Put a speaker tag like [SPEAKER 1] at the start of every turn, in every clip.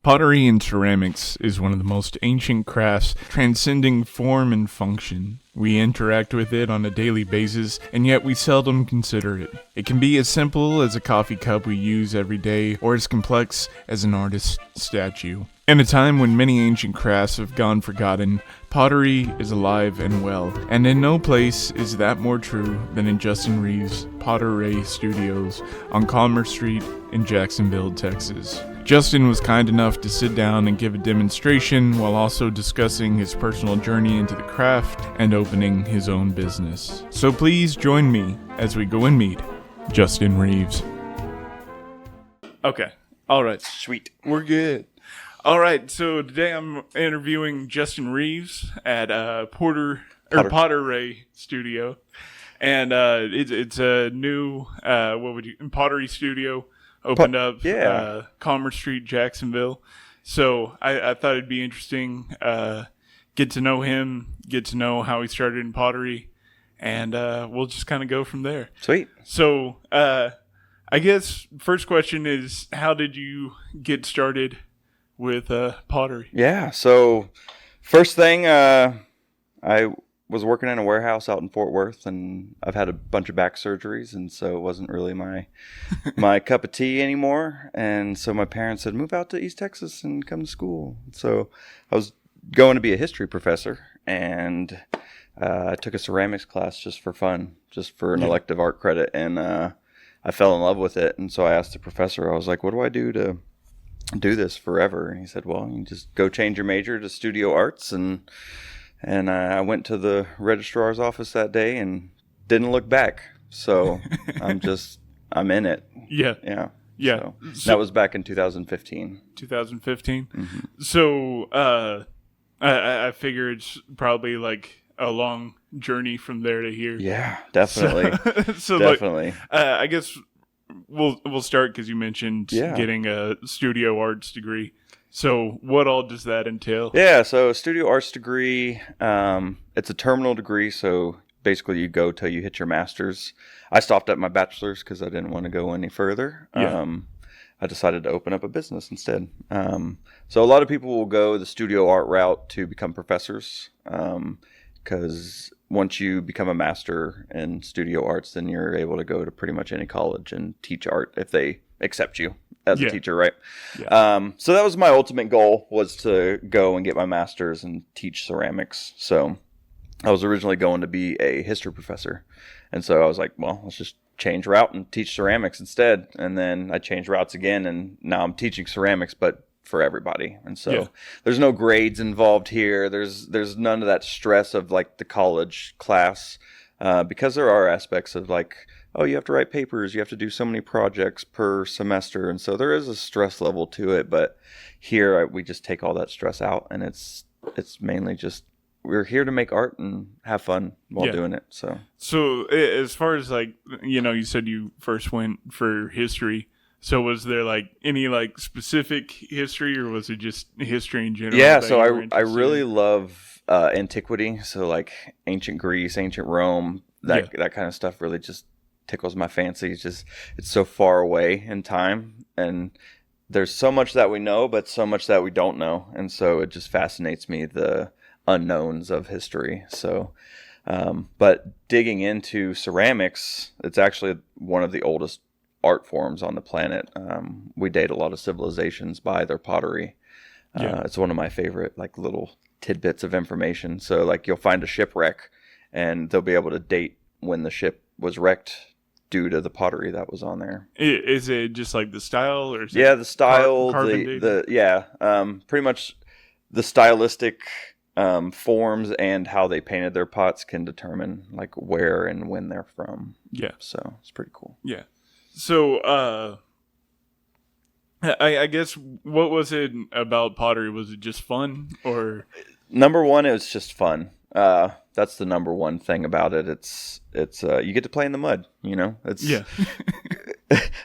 [SPEAKER 1] Pottery and ceramics is one of the most ancient crafts, transcending form and function. We interact with it on a daily basis, and yet we seldom consider it. It can be as simple as a coffee cup we use every day, or as complex as an artist's statue. In a time when many ancient crafts have gone forgotten, pottery is alive and well, and in no place is that more true than in Justin Reeves' Pottery Studios on Commerce Street in Jacksonville, Texas. Justin was kind enough to sit down and give a demonstration while also discussing his personal journey into the craft and opening his own business. So please join me as we go and meet Justin Reeves. Okay. All right.
[SPEAKER 2] Sweet.
[SPEAKER 1] We're good. All right. So today I'm interviewing Justin Reeves at Pottery Studio. And it's a new Pottery Studio. Opened up Commerce Street, Jacksonville. So I thought it'd be interesting, get to know him, get to know how he started in pottery, and we'll just kind of go from there.
[SPEAKER 2] Sweet.
[SPEAKER 1] So I guess first question is, how did you get started with pottery?
[SPEAKER 2] Yeah, so first thing, I was working in a warehouse out in Fort Worth, and I've had a bunch of back surgeries, and so it wasn't really my cup of tea anymore. And so my parents said, move out to East Texas and come to school. So I was going to be a history professor, and I took a ceramics class just for fun, just for an elective art credit, and I fell in love with it. And so I asked the professor, I was like, what do I do to do this forever? And he said, well, you just go change your major to studio arts. And I went to the registrar's office that day and didn't look back. So I'm in it.
[SPEAKER 1] Yeah.
[SPEAKER 2] Yeah.
[SPEAKER 1] Yeah.
[SPEAKER 2] So that was back in 2015.
[SPEAKER 1] 2015.
[SPEAKER 2] Mm-hmm.
[SPEAKER 1] So I figure it's probably like a long journey from there to here.
[SPEAKER 2] Yeah, definitely.
[SPEAKER 1] So
[SPEAKER 2] definitely.
[SPEAKER 1] I guess we'll start because you mentioned getting a studio arts degree. So what all does that entail?
[SPEAKER 2] Yeah, so studio arts degree, it's a terminal degree, so basically you go till you hit your master's. I stopped at my bachelor's because I didn't want to go any further. I decided to open up a business instead. So a lot of people will go the studio art route to become professors, because once you become a master in studio arts, then you're able to go to pretty much any college and teach art if they accept you as a teacher, right? Yeah. So that was my ultimate goal, was to go and get my master's and teach ceramics. So I was originally going to be a history professor. And so I was like, well, let's just change route and teach ceramics instead. And then I changed routes again, and now I'm teaching ceramics, but for everybody. And so there's no grades involved here. There's none of that stress of like the college class, because there are aspects of like, oh, you have to write papers, you have to do so many projects per semester, and so there is a stress level to it. But here we just take all that stress out, and it's mainly just we're here to make art and have fun while doing it. So
[SPEAKER 1] as far as like, you said you first went for history. So was there like any like specific history, or was it just history in general?
[SPEAKER 2] Yeah, so I really love antiquity. So like ancient Greece, ancient Rome, that kind of stuff really just tickles my fancy. It's so far away in time, and there's so much that we know, but so much that we don't know, and so it just fascinates me, the unknowns of history. So but digging into ceramics, it's actually one of the oldest art forms on the planet. We date a lot of civilizations by their pottery. It's one of my favorite like little tidbits of information. So like you'll find a shipwreck, and they'll be able to date when the ship was wrecked due to the pottery that was on there.
[SPEAKER 1] Is it just like the style, or is
[SPEAKER 2] the style, pretty much the stylistic forms and how they painted their pots can determine like where and when they're from. Yeah, so it's pretty cool.
[SPEAKER 1] Yeah. So I guess what was it about pottery? Was it just fun, or?
[SPEAKER 2] Number one, it was just fun. That's the number one thing about it. It's you get to play in the mud,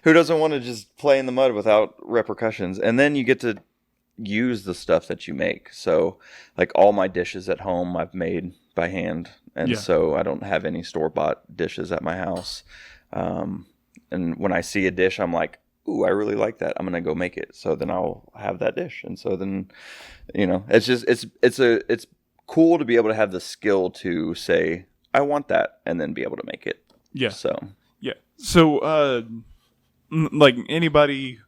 [SPEAKER 2] Who doesn't want to just play in the mud without repercussions? And then you get to use the stuff that you make. So like all my dishes at home I've made by hand, and so I don't have any store-bought dishes at my house. And when I see a dish, I'm like, ooh, I really like that. I'm going to go make it. So then I'll have that dish. And so then, it's just, it's cool to be able to have the skill to say, I want that, and then be able to make it.
[SPEAKER 1] Yeah.
[SPEAKER 2] So,
[SPEAKER 1] yeah. So, like anybody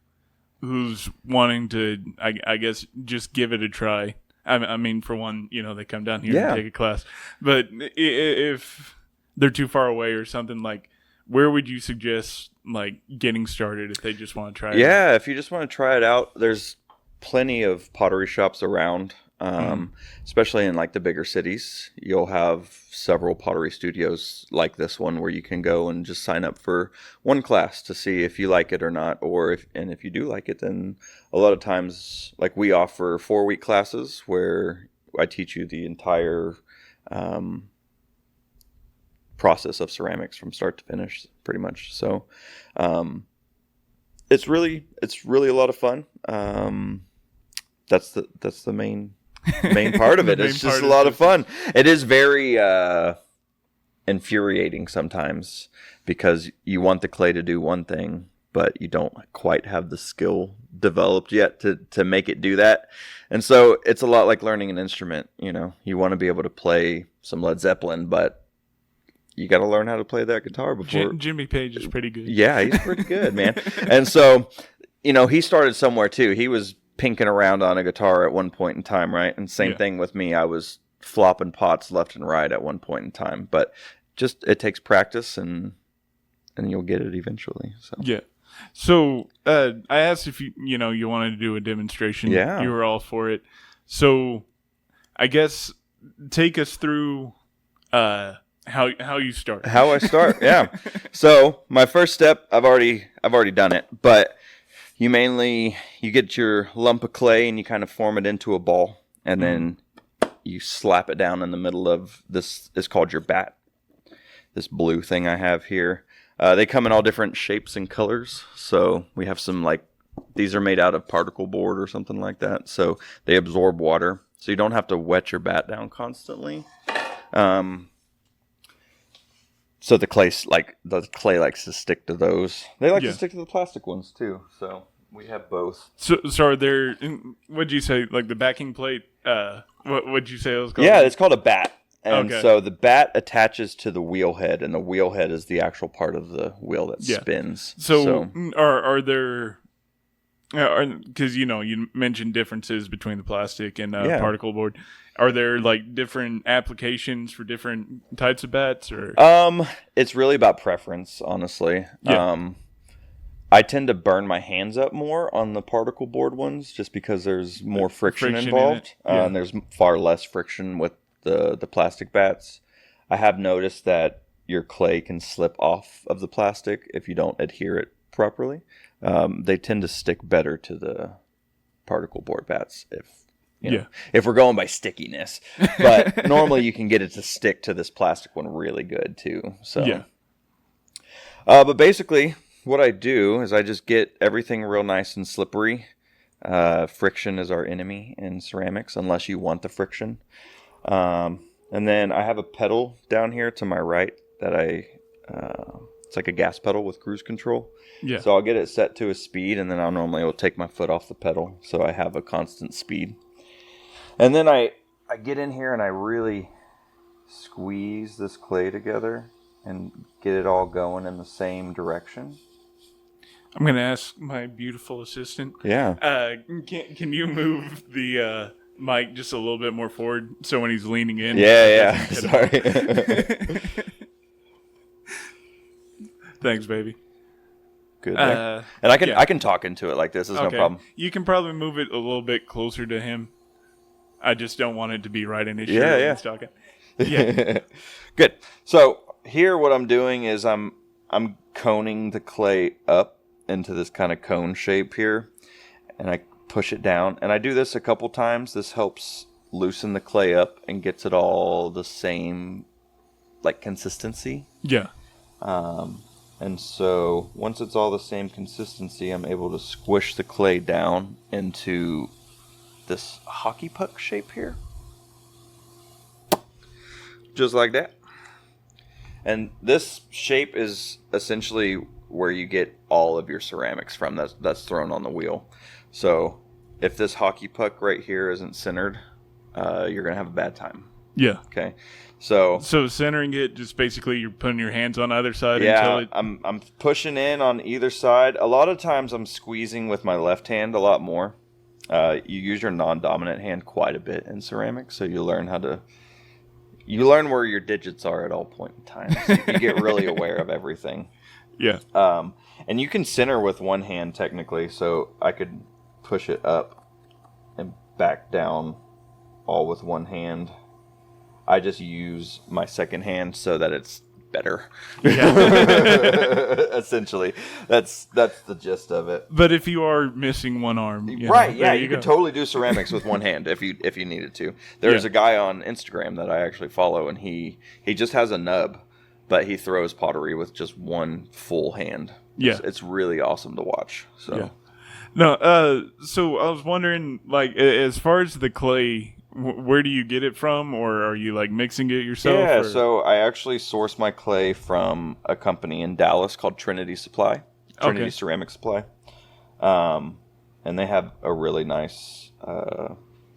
[SPEAKER 1] who's wanting to, I guess, just give it a try. I mean, for one, they come down here and take a class. But if they're too far away or something, like, where would you suggest, like, getting started if they just want to try it out?
[SPEAKER 2] Yeah, if you just want to try it out, there's plenty of pottery shops around, especially in, like, the bigger cities. You'll have several pottery studios like this one where you can go and just sign up for one class to see if you like it or not. And if you do like it, then a lot of times, like, we offer 4-week classes where I teach you the entire process of ceramics from start to finish, pretty much. So it's really a lot of fun. That's the main part of it. It's just a lot of fun. It is very infuriating sometimes because you want the clay to do one thing, but you don't quite have the skill developed yet to make it do that. And so it's a lot like learning an instrument. You want to be able to play some Led Zeppelin, but you got to learn how to play that guitar before.
[SPEAKER 1] Jimmy Page is pretty good.
[SPEAKER 2] Yeah, he's pretty good, man. And so, he started somewhere too. He was pinking around on a guitar at one point in time, right? And same thing with me. I was flopping pots left and right at one point in time. But just it takes practice, and you'll get it eventually. So
[SPEAKER 1] yeah. So I asked if you wanted to do a demonstration.
[SPEAKER 2] Yeah,
[SPEAKER 1] you were all for it. So I guess take us through how you start.
[SPEAKER 2] How I start, yeah. So my first step, I've already done it, but you get your lump of clay and you kind of form it into a ball, and then you slap it down in the middle of this. It's called your bat. This blue thing I have here. They come in all different shapes and colors. So we have some, like, these are made out of particle board or something like that. So they absorb water, so you don't have to wet your bat down constantly. So the clay likes to stick to those. They like to stick to the plastic ones too. So we have both.
[SPEAKER 1] So are there? What'd you say? Like the backing plate? What'd you say it was called?
[SPEAKER 2] Yeah, it's called a bat. And so the bat attaches to the wheel head, and the wheel head is the actual part of the wheel that spins.
[SPEAKER 1] So are there? Because you mentioned differences between the plastic and particle board. Are there, like, different applications for different types of bats, or?
[SPEAKER 2] It's really about preference, honestly. Yeah. I tend to burn my hands up more on the particle board ones, just because there's more friction involved, and there's far less friction with the plastic bats. I have noticed that your clay can slip off of the plastic if you don't adhere it properly. They tend to stick better to the particle board bats if we're going by stickiness. But normally you can get it to stick to this plastic one really good too. So but basically what I do is I just get everything real nice and slippery. Friction is our enemy in ceramics, unless you want the friction. And then I have a pedal down here to my right that it's like a gas pedal with cruise control. Yeah. So I'll get it set to a speed, and then will take my foot off the pedal, so I have a constant speed. And then I get in here and I really squeeze this clay together and get it all going in the same direction.
[SPEAKER 1] I'm going to ask my beautiful assistant.
[SPEAKER 2] Yeah.
[SPEAKER 1] Can you move the mic just a little bit more forward so when he's leaning in?
[SPEAKER 2] Yeah. Sorry.
[SPEAKER 1] Thanks, baby.
[SPEAKER 2] Good. And I can talk into it like this. There's no problem.
[SPEAKER 1] You can probably move it a little bit closer to him. I just don't want it to be right in his shirt when he's talking. Yeah.
[SPEAKER 2] Good. So here what I'm doing is I'm coning the clay up into this kind of cone shape here, and I push it down. And I do this a couple times. This helps loosen the clay up and gets it all the same, like, consistency.
[SPEAKER 1] Yeah.
[SPEAKER 2] And so once it's all the same consistency, I'm able to squish the clay down into this hockey puck shape here. Just like that. And this shape is essentially where you get all of your ceramics from that's thrown on the wheel. So if this hockey puck right here isn't centered, you're going to have a bad time.
[SPEAKER 1] Yeah.
[SPEAKER 2] Okay. So
[SPEAKER 1] centering it, just basically you're putting your hands on either side.
[SPEAKER 2] Yeah,
[SPEAKER 1] until it...
[SPEAKER 2] I'm pushing in on either side. A lot of times I'm squeezing with my left hand a lot more. You use your non-dominant hand quite a bit in ceramics, so you learn where your digits are at all point in time. So you get really aware of everything.
[SPEAKER 1] Yeah.
[SPEAKER 2] And you can center with one hand technically, so I could push it up and back down all with one hand. I just use my second hand so that it's better. Yeah. Essentially, that's the gist of it.
[SPEAKER 1] But if you are missing one arm,
[SPEAKER 2] right? Yeah, you could totally do ceramics with one hand if you needed to. There's a guy on Instagram that I actually follow, and he just has a nub, but he throws pottery with just one full hand. It's really awesome to watch. So.
[SPEAKER 1] Yeah. No, so I was wondering, like, as far as the clay, where do you get it from, or are you like mixing it yourself?
[SPEAKER 2] Yeah,
[SPEAKER 1] or?
[SPEAKER 2] So I actually source my clay from a company in Dallas called Trinity Ceramic Supply, and they have a really nice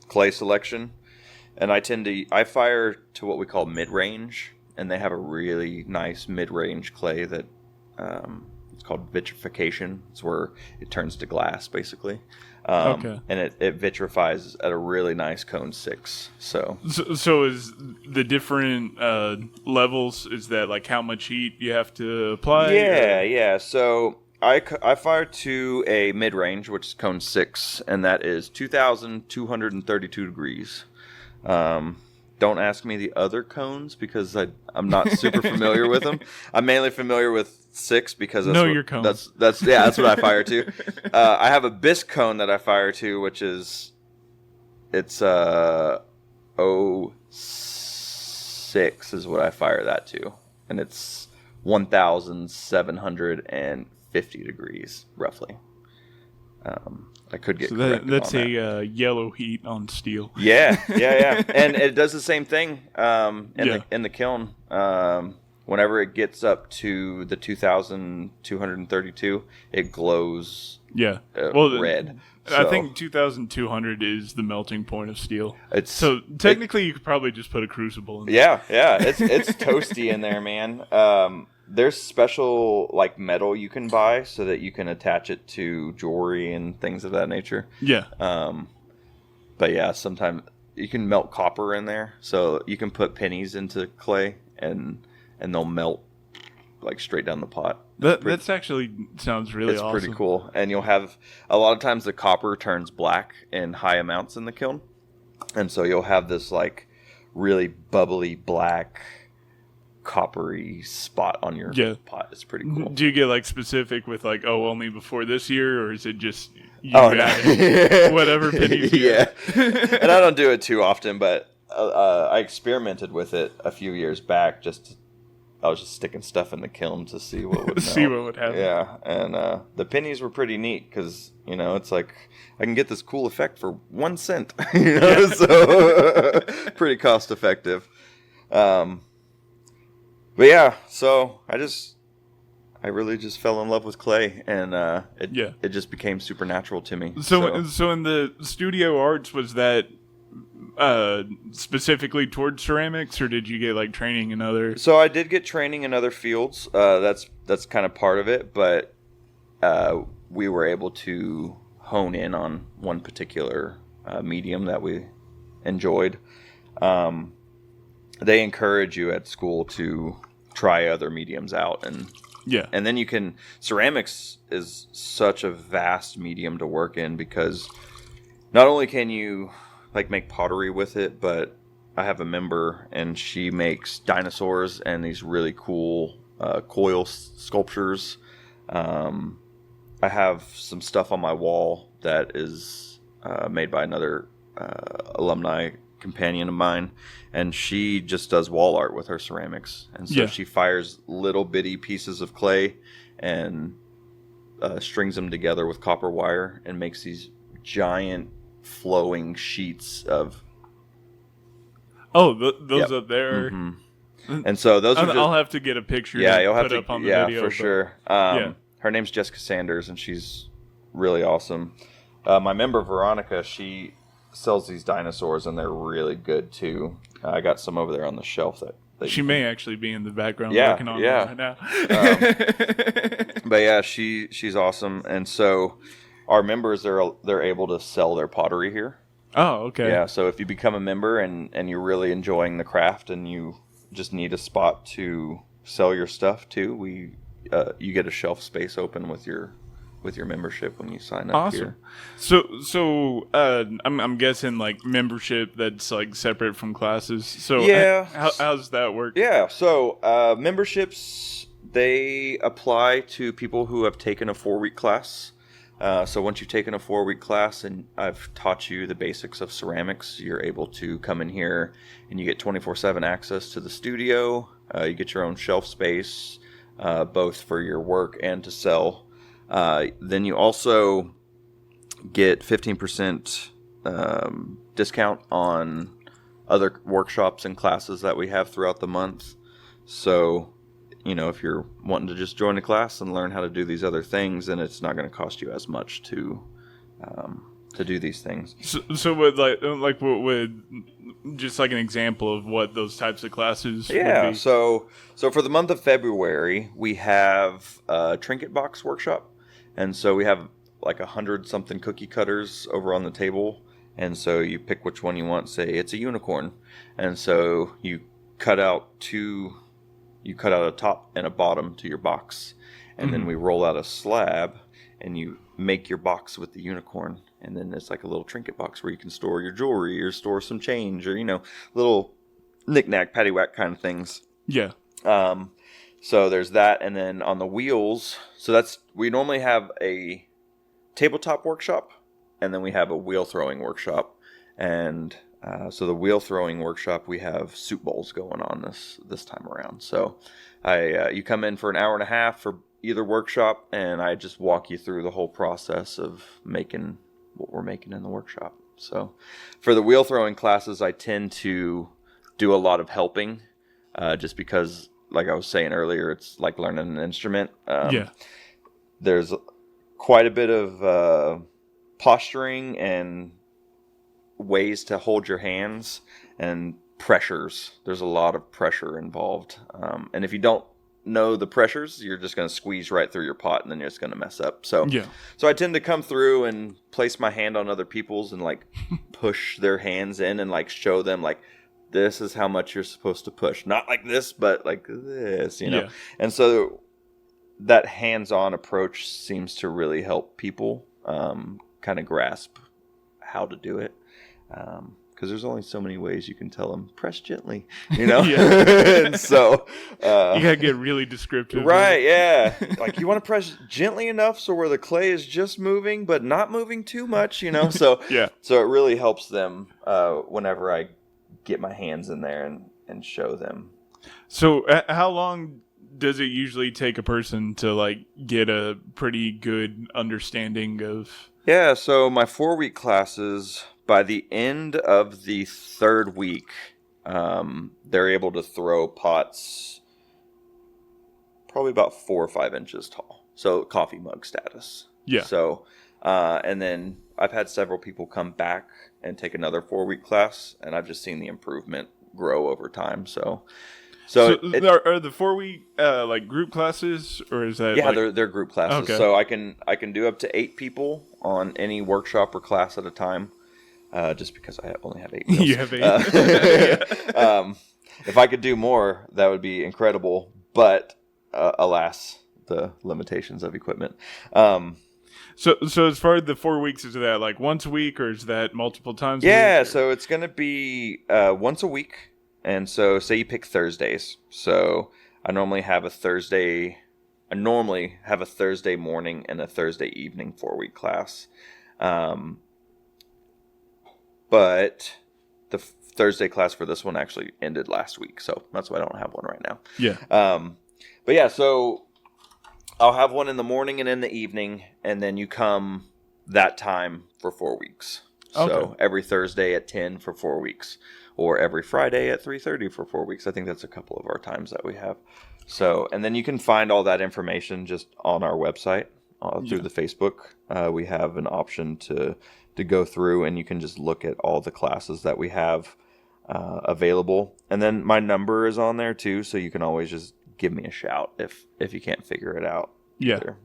[SPEAKER 2] clay selection. And I fire to what we call mid-range, and they have a really nice mid-range clay that it's called vitrification. It's where it turns to glass, basically. And it vitrifies at a really nice cone 6. So
[SPEAKER 1] is the different levels, is that like how much heat you have to apply?
[SPEAKER 2] Yeah. So I fire to a mid-range, which is cone 6, and that is 2,232 degrees. Don't ask me the other cones because I'm not super familiar with them. I'm mainly familiar with 6 because
[SPEAKER 1] your cone.
[SPEAKER 2] That's what I fire to. I have a bisque cone that I fire to, which is it's 06 is what I fire that to, and it's 1,750 degrees roughly. I could get corrected
[SPEAKER 1] that's
[SPEAKER 2] on
[SPEAKER 1] a yellow heat on steel.
[SPEAKER 2] Yeah, and it does the same thing in the kiln. Whenever it gets up to the 2,232, it glows.
[SPEAKER 1] Red.
[SPEAKER 2] So,
[SPEAKER 1] I think 2,200 is the melting point of steel. So technically, you could probably just put a crucible in there.
[SPEAKER 2] Yeah, it's toasty in there, man. There's special like metal you can buy so that you can attach it to jewelry and things of that nature.
[SPEAKER 1] Yeah.
[SPEAKER 2] But yeah, sometimes you can melt copper in there, so you can put pennies into clay and they'll melt like straight down the pot.
[SPEAKER 1] That's actually sounds really awesome.
[SPEAKER 2] It's pretty cool, and you'll have a lot of times the copper turns black in high amounts in the kiln, and so you'll have this like really bubbly black coppery spot on your pot. It's pretty cool.
[SPEAKER 1] Do you get like specific with like, only before this year, or is it just whatever pennies?
[SPEAKER 2] Yeah. And I don't do it too often, but I experimented with it a few years back. I was just sticking stuff in the kiln to see what would
[SPEAKER 1] see what would happen.
[SPEAKER 2] Yeah, and the pennies were pretty neat because it's like I can get this cool effect for 1 cent. So pretty cost effective. But yeah, so I really just fell in love with clay, and it just became supernatural to me.
[SPEAKER 1] So in the studio arts, was that specifically towards ceramics, or did you get like training in other?
[SPEAKER 2] So I did get training in other fields. That's kind of part of it, but we were able to hone in on one particular medium that we enjoyed. They encourage you at school to try other mediums out, and then ceramics is such a vast medium to work in because not only can you like make pottery with it, but I have a member and she makes dinosaurs and these really cool coil sculptures. I have some stuff on my wall that is made by another alumni companion of mine, and she just does wall art with her ceramics, and so she fires little bitty pieces of clay and strings them together with copper wire and makes these giant flowing sheets of
[SPEAKER 1] those up there.
[SPEAKER 2] And so those
[SPEAKER 1] I'll have to get a picture
[SPEAKER 2] you'll have
[SPEAKER 1] put
[SPEAKER 2] to
[SPEAKER 1] up on the video,
[SPEAKER 2] for sure. her name's Jessica Sanders, and she's really awesome. My member Veronica, she sells these dinosaurs, and they're really good too. I got some over there on the shelf that
[SPEAKER 1] she may actually be in the background working on it right now.
[SPEAKER 2] But yeah, she's awesome, and so our members they're able to sell their pottery here.
[SPEAKER 1] Oh, okay.
[SPEAKER 2] Yeah, so if you become a member and you're really enjoying the craft and you just need a spot to sell your stuff too, you get a shelf space open with your membership when you sign up here.
[SPEAKER 1] So I'm guessing like membership that's like separate from classes. So
[SPEAKER 2] yeah,
[SPEAKER 1] how does that work?
[SPEAKER 2] Yeah, so memberships, they apply to people who have taken a 4-week class. So once you've taken a 4-week class and I've taught you the basics of ceramics, you're able to come in here and you get 24/7 access to the studio. You get your own shelf space, both for your work and to sell. Then you also get 15% discount on other workshops and classes that we have throughout the month. So, if you're wanting to just join a class and learn how to do these other things, then it's not going to cost you as much to do these things.
[SPEAKER 1] So would what would just like an example of what those types of classes would be?
[SPEAKER 2] So for the month of February, we have a trinket box workshop. And so we have like 100-something cookie cutters over on the table. And so you pick which one you want. Say it's a unicorn. And so you cut out a top and a bottom to your box. And then we roll out a slab and you make your box with the unicorn. And then it's like a little trinket box where you can store your jewelry or store some change or, little knick-knack, paddywhack kind of things.
[SPEAKER 1] Yeah.
[SPEAKER 2] So there's that, and then on the wheels, we normally have a tabletop workshop, and then we have a wheel throwing workshop, and so the wheel throwing workshop, we have soup bowls going on this time around. So you come in for an hour and a half for either workshop, and I just walk you through the whole process of making what we're making in the workshop. So for the wheel throwing classes, I tend to do a lot of helping, just because, like I was saying earlier, it's like learning an instrument. There's quite a bit of posturing and ways to hold your hands and pressures. There's a lot of pressure involved. And if you don't know the pressures, you're just going to squeeze right through your pot and then you're just going to mess up. So I tend to come through and place my hand on other people's and like push their hands in and like show them like, this is how much you're supposed to push. Not like this, but like this, Yeah. And so that hands-on approach seems to really help people kind of grasp how to do it. Because there's only so many ways you can tell them, press gently, And so
[SPEAKER 1] you gotta get really descriptive.
[SPEAKER 2] Right, yeah. Like you want to press gently enough so where the clay is just moving, but not moving too much, So So it really helps them whenever I get my hands in there and show them.
[SPEAKER 1] So how long does it usually take a person to like get a pretty good understanding of?
[SPEAKER 2] Yeah, so my 4-week classes, by the end of the 3rd week, they're able to throw pots probably about 4 or 5 inches tall. So coffee mug status. Yeah. So, and then I've had several people come back and take another 4-week class, and I've just seen the improvement grow over time. So
[SPEAKER 1] are the 4-week like group classes, or is that?
[SPEAKER 2] Yeah, they're group classes. Okay. So I can do up to 8 people on any workshop or class at a time. Just because I only have 8 wheels.
[SPEAKER 1] You have 8.
[SPEAKER 2] If I could do more, that would be incredible. But alas, the limitations of equipment.
[SPEAKER 1] So as far as the 4 weeks, is that like once a week or is that multiple times?
[SPEAKER 2] Yeah, so it's going to be once a week. And so say you pick Thursdays. So I normally have a Thursday morning and a Thursday evening 4-week class. But the Thursday class for this one actually ended last week. So that's why I don't have one right now.
[SPEAKER 1] Yeah.
[SPEAKER 2] But yeah, so I'll have one in the morning and in the evening, and then you come that time for 4 weeks. So every Thursday at 10 for 4 weeks, or every Friday at 3:30 for 4 weeks. I think that's a couple of our times that we have. So, and then you can find all that information just on our website through the Facebook. We have an option to go through, and you can just look at all the classes that we have available. And then my number is on there too, so you can always just give me a shout if you can't figure it out.
[SPEAKER 1] Yeah.
[SPEAKER 2] Either.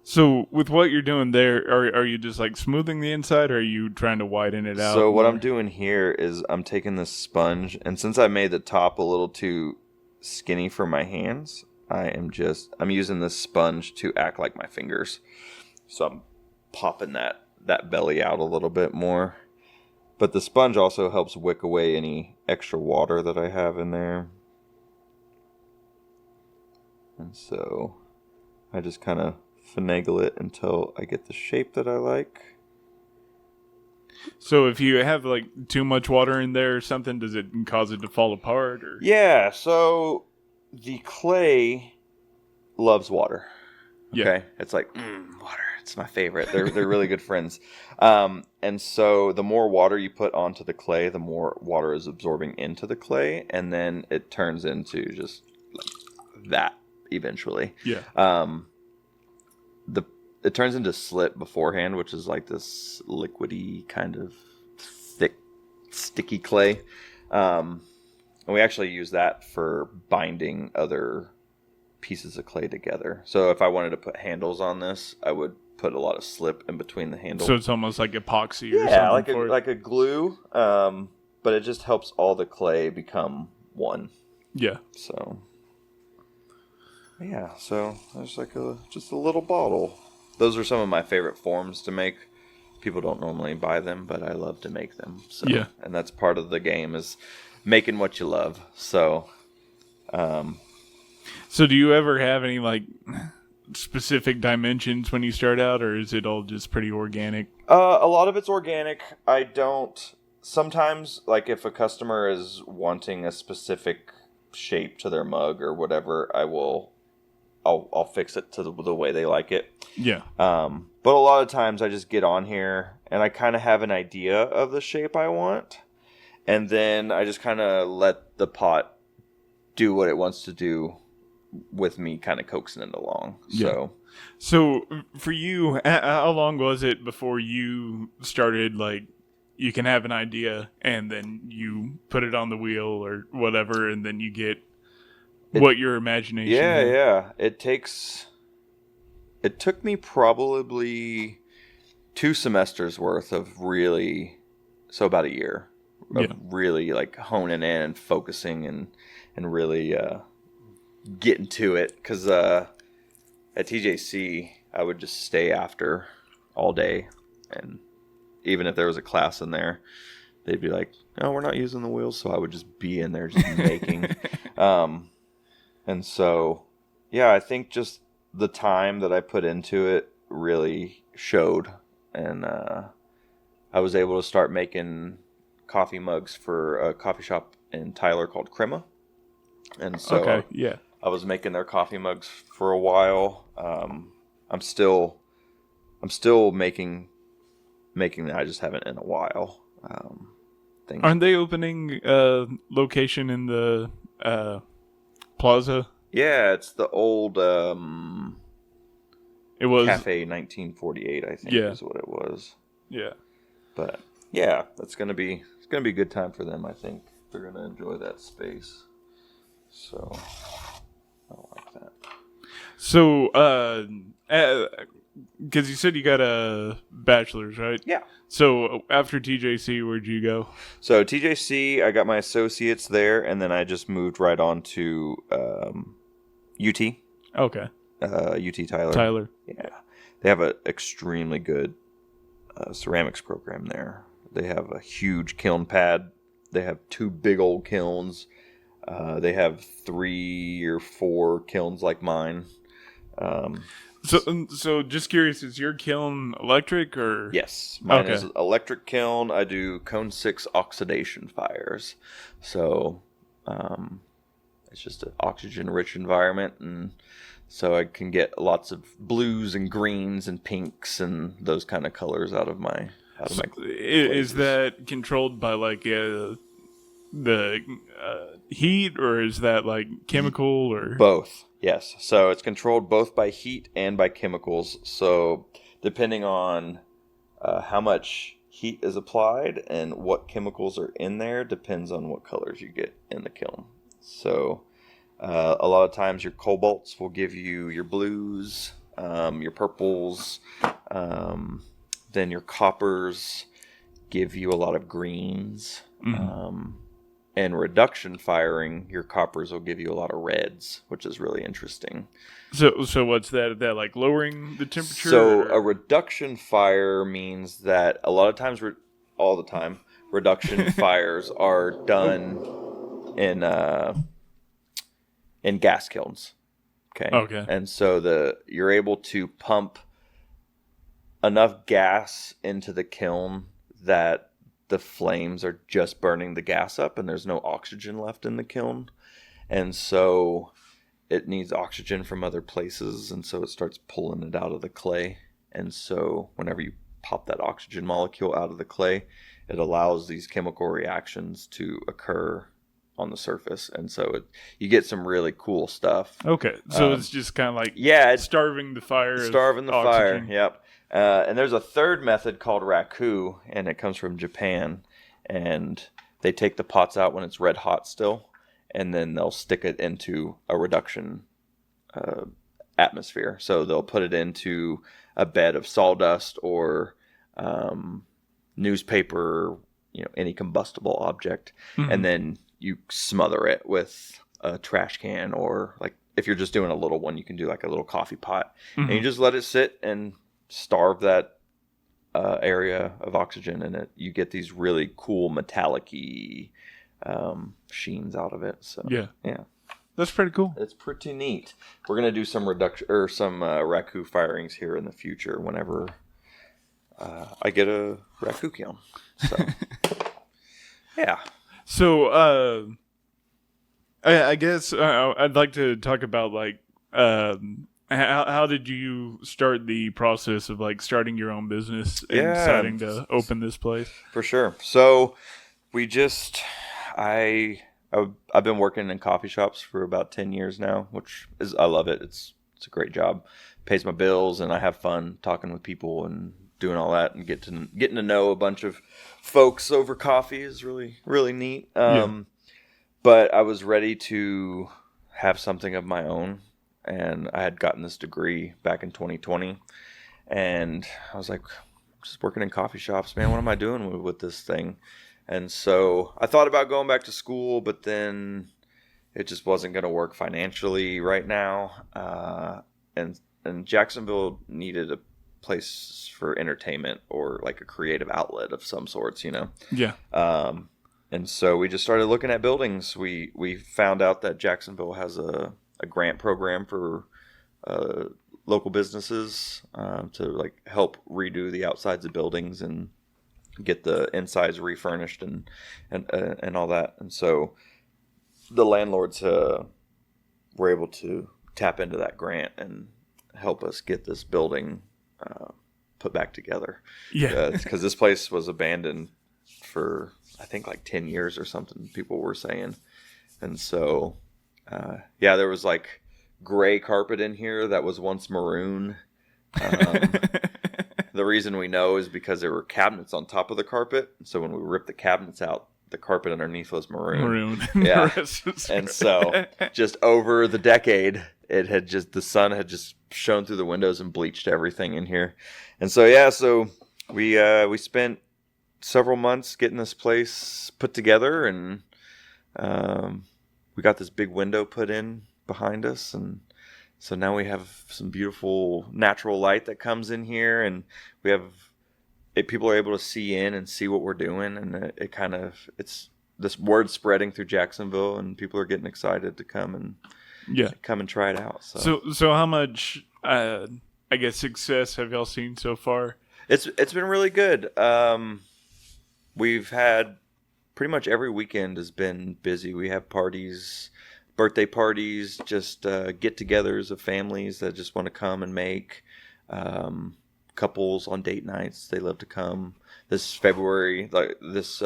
[SPEAKER 1] So with what you're doing there, are you just like smoothing the inside, or are you trying to widen it out?
[SPEAKER 2] So what I'm doing here is I'm taking this sponge, and since I made the top a little too skinny for my hands, I'm using this sponge to act like my fingers. So I'm popping that belly out a little bit more. But the sponge also helps wick away any extra water that I have in there. And so I just kind of finagle it until I get the shape that I like.
[SPEAKER 1] So if you have like too much water in there or something, does it cause it to fall apart? Or?
[SPEAKER 2] Yeah, so the clay loves water. Okay,
[SPEAKER 1] yeah.
[SPEAKER 2] It's like water. It's my favorite. They're really good friends. And so the more water you put onto the clay, the more water is absorbing into the clay, and then it turns into just like that eventually.
[SPEAKER 1] Yeah.
[SPEAKER 2] It turns into slip beforehand, which is like this liquidy kind of thick, sticky clay. And we actually use that for binding other pieces of clay together. So if I wanted to put handles on this, I would put a lot of slip in between the handles.
[SPEAKER 1] So it's almost like epoxy or something.
[SPEAKER 2] Yeah, like a glue. But it just helps all the clay become one.
[SPEAKER 1] Yeah.
[SPEAKER 2] So yeah, so there's like just a little bottle. Those are some of my favorite forms to make. People don't normally buy them, but I love to make them. So,
[SPEAKER 1] yeah.
[SPEAKER 2] And that's part of the game, is making what you love. So,
[SPEAKER 1] so do you ever have any like specific dimensions when you start out, or is it all just pretty organic?
[SPEAKER 2] A lot of it's organic. I don't. Sometimes, like if a customer is wanting a specific shape to their mug or whatever, I'll fix it to the way they like it.
[SPEAKER 1] Yeah.
[SPEAKER 2] But a lot of times I just get on here and I kind of have an idea of the shape I want, and then I just kind of let the pot do what it wants to do with me kind of coaxing it along.
[SPEAKER 1] Yeah. So for you, how long was it before you started like you can have an idea and then you put it on the wheel or whatever, and then you get what your imagination is?
[SPEAKER 2] Yeah. It took me probably 2 semesters worth of about a year of really like honing in and focusing and really getting to it. Because at TJC, I would just stay after all day, and even if there was a class in there, they'd be like, "No, we're not using the wheels," so I would just be in there just making. And so, yeah, I think just the time that I put into it really showed. And I was able to start making coffee mugs for a coffee shop in Tyler called Crema. And so I was making their coffee mugs for a while. I'm still making that. I just haven't in a while.
[SPEAKER 1] Aren't they opening a location in the plaza?
[SPEAKER 2] Yeah, it's the old
[SPEAKER 1] it was
[SPEAKER 2] Cafe 1948, I think is what it was.
[SPEAKER 1] Yeah.
[SPEAKER 2] But yeah, it's gonna be a good time for them. I think they're gonna enjoy that space. So I like that.
[SPEAKER 1] So because you said you got a bachelor's, right?
[SPEAKER 2] Yeah.
[SPEAKER 1] So after TJC, where'd you go?
[SPEAKER 2] So TJC, I got my associates there, and then I just moved right on to UT.
[SPEAKER 1] Okay.
[SPEAKER 2] UT Tyler.
[SPEAKER 1] Tyler.
[SPEAKER 2] Yeah. They have an extremely good ceramics program there. They have a huge kiln pad. They have 2 big old kilns. They have 3 or 4 kilns like mine.
[SPEAKER 1] So just curious, is your kiln electric or?
[SPEAKER 2] Yes, mine is electric kiln. I do cone 6 oxidation fires. So it's just an oxygen-rich environment, and So I can get lots of blues and greens and pinks and those kind of colors out of my
[SPEAKER 1] Is that controlled by like the heat, or is that like chemical or
[SPEAKER 2] both? Yes. So it's controlled both by heat and by chemicals. So depending on how much heat is applied and what chemicals are in there depends on what colors you get in the kiln. So a lot of times your cobalts will give you your blues, your purples, then your coppers give you a lot of greens. And reduction firing, your coppers will give you a lot of reds, which is really interesting.
[SPEAKER 1] So what's that? That like lowering the temperature?
[SPEAKER 2] So a reduction fire means that a lot of times, all the time, reduction fires are done in gas kilns. Okay. And so you're able to pump enough gas into the kiln that the flames are just burning the gas up and there's no oxygen left in the kiln. And so it needs oxygen from other places, and so it starts pulling it out of the clay. And so whenever you pop that oxygen molecule out of the clay, it allows these chemical reactions to occur on the surface. And so you get some really cool stuff.
[SPEAKER 1] Okay. So it's just kind of like
[SPEAKER 2] it's
[SPEAKER 1] starving the fire.
[SPEAKER 2] Starving the fire, yep. And there's a third method called raku, and it comes from Japan. And they take the pots out when it's red hot still, and then they'll stick it into a reduction atmosphere. So they'll put it into a bed of sawdust or newspaper, any combustible object, and then you smother it with a trash can, or like if you're just doing a little one, you can do like a little coffee pot, and you just let it sit and starve that area of oxygen, and you get these really cool metallic-y sheens out of it. So yeah,
[SPEAKER 1] that's pretty cool.
[SPEAKER 2] It's pretty neat. We're gonna do some raku firings here in the future whenever I get a raku kiln. So yeah.
[SPEAKER 1] So I guess I'd like to talk about like how did you start the process of like starting your own business and deciding to open this place? For sure.
[SPEAKER 2] So I've been working in coffee shops for about 10 years now, I love it. It's a great job. Pays my bills, and I have fun talking with people and doing all that, and getting to know a bunch of folks over coffee is really, really neat. But I was ready to have something of my own, and I had gotten this degree back in 2020, and I was like, I'm just working in coffee shops, man. What am I doing with this thing? And so I thought about going back to school, but then it just wasn't going to work financially right now. And Jacksonville needed a place for entertainment or like a creative outlet of some sorts,
[SPEAKER 1] Yeah.
[SPEAKER 2] And so we just started looking at buildings. We found out that Jacksonville has a grant program for local businesses to like help redo the outsides of buildings and get the insides refurnished and all that. And so the landlords were able to tap into that grant and help us get this building put back together.
[SPEAKER 1] Yeah.
[SPEAKER 2] Because this place was abandoned for, I think, like 10 years or something, people were saying. And so, there was like gray carpet in here that was once maroon. The reason we know is because there were cabinets on top of the carpet. So when we ripped the cabinets out, the carpet underneath was maroon. Yeah. And so just over the decade, the sun had just shone through the windows and bleached everything in here. And so, we spent several months getting this place put together, and we got this big window put in behind us, and so now we have some beautiful natural light that comes in here, and people are able to see in and see what we're doing, and it's this word spreading through Jacksonville, and people are getting excited to come and try it out.
[SPEAKER 1] So how much I guess success have y'all seen so far?
[SPEAKER 2] It's been really good. We've had pretty much every weekend has been busy. We have parties birthday parties, just get-togethers of families that just want to come and make. Couples on date nights, they love to come. This February, like this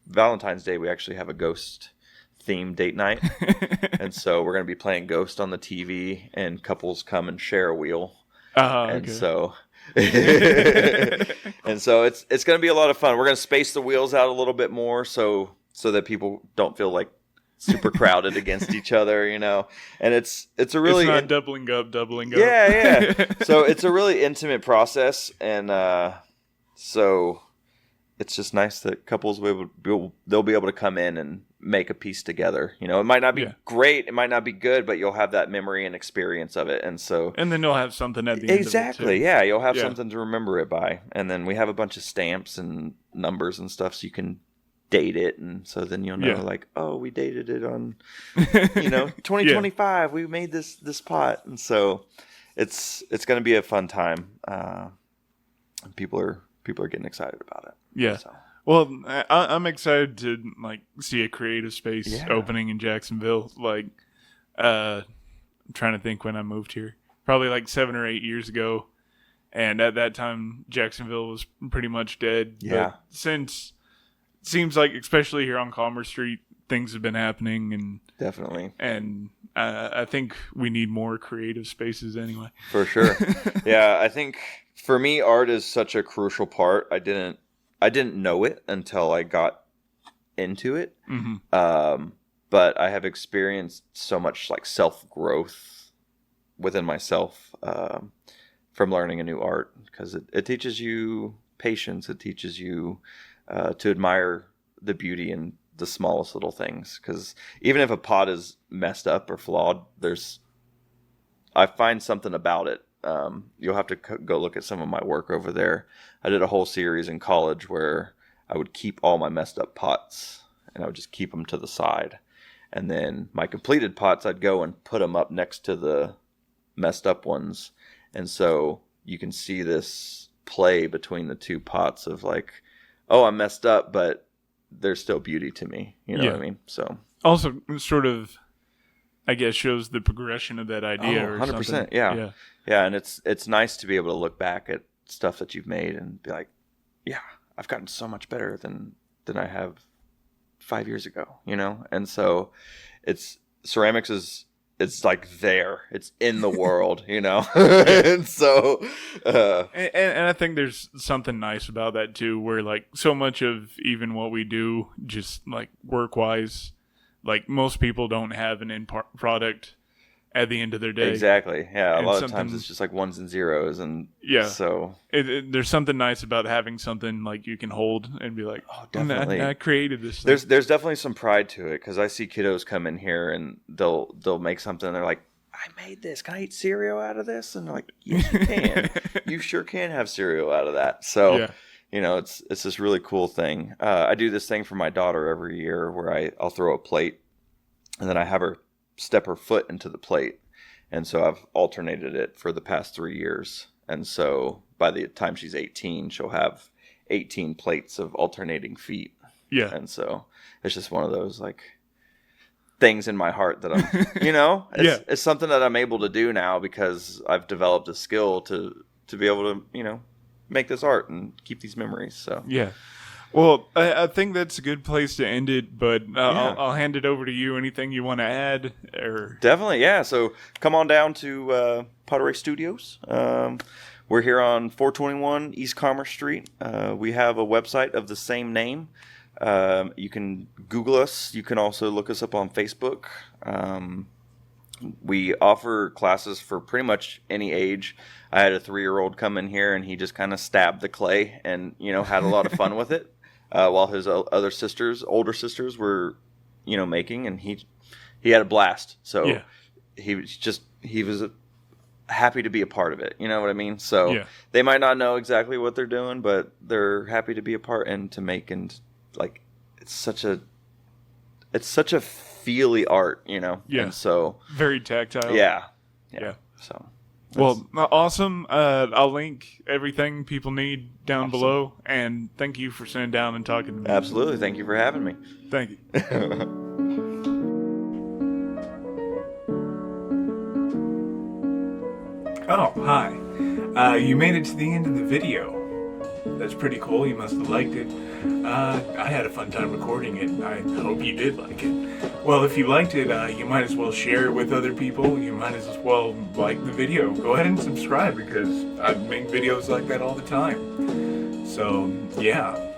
[SPEAKER 2] Valentine's Day, we actually have a ghost themed date night. And so we're going to be playing Ghost on the TV, and couples come and share a wheel. And
[SPEAKER 1] okay.
[SPEAKER 2] so and so it's going to be a lot of fun. We're going to space the wheels out a little bit more so that people don't feel like super crowded against each other, you know. And it's a really
[SPEAKER 1] it's not doubling up.
[SPEAKER 2] Yeah. So it's a really intimate process, and so it's just nice that couples they'll be able to come in and make a piece together. You know, it might not be great, it might not be good, but you'll have that memory and experience of it. And
[SPEAKER 1] then you'll have something at the end
[SPEAKER 2] exactly,
[SPEAKER 1] of it too.
[SPEAKER 2] Yeah, you'll have something to remember it by. And then we have a bunch of stamps and numbers and stuff so you can date it, and so then you'll know like, oh, we dated it on 2025 we made this pot. And so it's going to be a fun time. And people are getting excited about it.
[SPEAKER 1] Yeah.
[SPEAKER 2] So.
[SPEAKER 1] Well, I'm excited to like see a creative space opening in Jacksonville. Like, I'm trying to think when I moved here, probably like 7 or 8 years ago, and at that time Jacksonville was pretty much dead.
[SPEAKER 2] Yeah.
[SPEAKER 1] But since it seems like, especially here on Commerce Street, things have been happening, and
[SPEAKER 2] definitely.
[SPEAKER 1] And I think we need more creative spaces anyway. For
[SPEAKER 2] sure. Yeah, I think for me, art is such a crucial part. I didn't know it until I got into it.
[SPEAKER 1] Mm-hmm.
[SPEAKER 2] But I have experienced so much like self-growth within myself from learning a new art, because it teaches you patience. It teaches you to admire the beauty in the smallest little things. Because even if a pot is messed up or flawed, I find something about it. You'll have to go look at some of my work over there. I did a whole series in college where I would keep all my messed up pots, and I would just keep them to the side. And then my completed pots, I'd go and put them up next to the messed up ones. And so you can see this play between the two pots of like, oh, I'm messed up, but there's still beauty to me. You know what I mean? So
[SPEAKER 1] also sort of, I guess, shows the progression of that idea.
[SPEAKER 2] Oh, 100%. Something. Yeah. And it's nice to be able to look back at stuff that you've made and be like, yeah, I've gotten so much better than I have 5 years ago, you know? And so ceramics it's like there, it's in the world, you know? And so,
[SPEAKER 1] and I think there's something nice about that too, where like so much of even what we do, just like work wise, like most people don't have an end product at the end of their day.
[SPEAKER 2] Exactly. Yeah. A lot of times it's just like ones and zeros. And so
[SPEAKER 1] there's something nice about having something like you can hold and be like, oh,
[SPEAKER 2] definitely.
[SPEAKER 1] I created this.
[SPEAKER 2] There's definitely some pride to it, because I see kiddos come in here and they'll make something and they're like, I made this. Can I eat cereal out of this? And they're like, yes, you can. You sure can have cereal out of that. So, you know, it's this really cool thing. I do this thing for my daughter every year where I'll throw a plate and then I have her step her foot into the plate. And so I've alternated it for the past 3 years. And so by the time she's 18, she'll have 18 plates of alternating feet.
[SPEAKER 1] Yeah.
[SPEAKER 2] And so it's just one of those like things in my heart that I'm, you know, it's something that I'm able to do now because I've developed a skill to be able to, you know, make this art and keep these memories. So
[SPEAKER 1] yeah. Well, I think that's a good place to end it, but I'll hand it over to you. Anything you want to add? Or
[SPEAKER 2] Definitely, yeah. So come on down to Pottery Studios. We're here on 421 East Commerce Street. We have a website of the same name. You can Google us. You can also look us up on Facebook. We offer classes for pretty much any age. I had a 3-year-old come in here, and he just kind of stabbed the clay and, you know, had a lot of fun with it. While his older sisters were, you know, making, and he had a blast. So he was happy to be a part of it. You know what I mean? So they might not know exactly what they're doing, but they're happy to be a part and to make, and like it's such a feely art, you know?
[SPEAKER 1] Yeah.
[SPEAKER 2] And so
[SPEAKER 1] very tactile.
[SPEAKER 2] Yeah. So.
[SPEAKER 1] Well, awesome. I'll link everything people need down below. And thank you for sitting down and talking to me.
[SPEAKER 2] Absolutely. Thank you for having me.
[SPEAKER 1] Thank you. Oh, hi. You made it to the end of the video. That's pretty cool. You must have liked it. I had a fun time recording it. I hope you did like it. Well, if you liked it, you might as well share it with other people. You might as well like the video. Go ahead and subscribe because I make videos like that all the time. So, yeah.